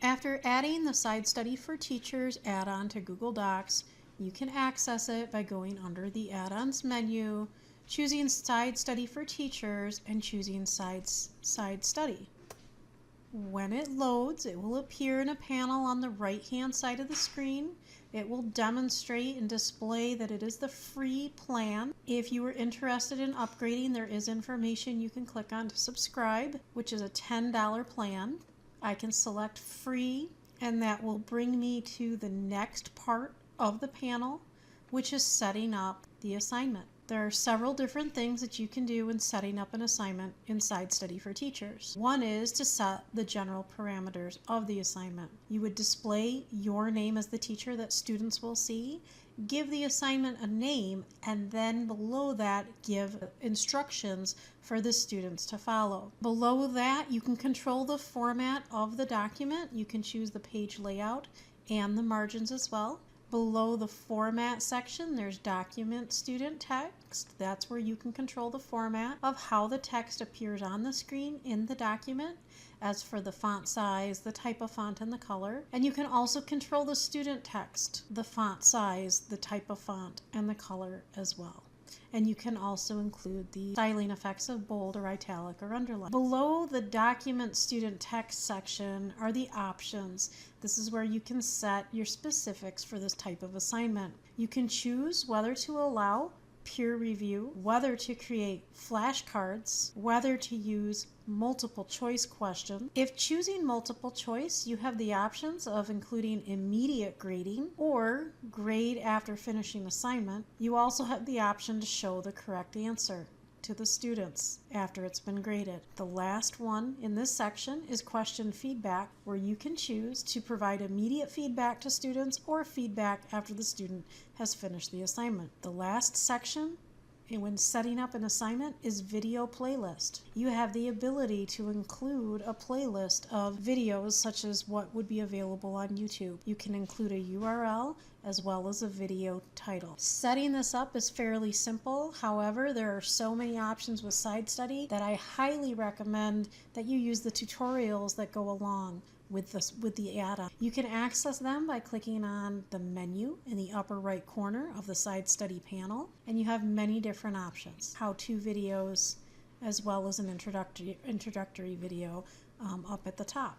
After adding the Side Study for Teachers add-on to Google Docs, you can access it by going under the Add-ons menu, choosing Side Study for Teachers, and choosing Side Study. When it loads, it will appear in a panel on the right-hand side of the screen. It will demonstrate and display that it is the free plan. If you are interested in upgrading, there is information you can click on to subscribe, which is a $10 plan. I can select free, and that will bring me to the next part of the panel, which is setting up the assignment. There are several different things that you can do in setting up an assignment in Side Study for Teachers. One is to set the general parameters of the assignment. You would display your name as the teacher that students will see, give the assignment a name, and then below that give instructions for the students to follow. Below that, you can control the format of the document. You can choose the page layout and the margins as well. Below the format section, there's document student text. That's where you can control the format of how the text appears on the screen in the document. As for the font size, the type of font, and the color. And you can also control the student text, the font size, the type of font, and the color as well. And you can also include the styling effects of bold or italic or underline. Below the document student text section are the options. This is where you can set your specifics for this type of assignment. You can choose whether to allow peer review, whether to create flashcards, whether to use multiple choice questions. If choosing multiple choice, you have the options of including immediate grading or grade after finishing assignment. You also have the option to show the correct answer to the students after it's been graded. The last one in this section is question feedback, where you can choose to provide immediate feedback to students or feedback after the student has finished the assignment. The last section when setting up an assignment is video playlist. You have the ability to include a playlist of videos such as what would be available on YouTube. You can include a URL as well as a video title. Setting this up is fairly simple. However, there are so many options with Side Study that I highly recommend that you use the tutorials that go along with the add-on. You can access them by clicking on the menu in the upper right corner of the Side Study panel, and you have many different options. How-to videos as well as an introductory video up at the top.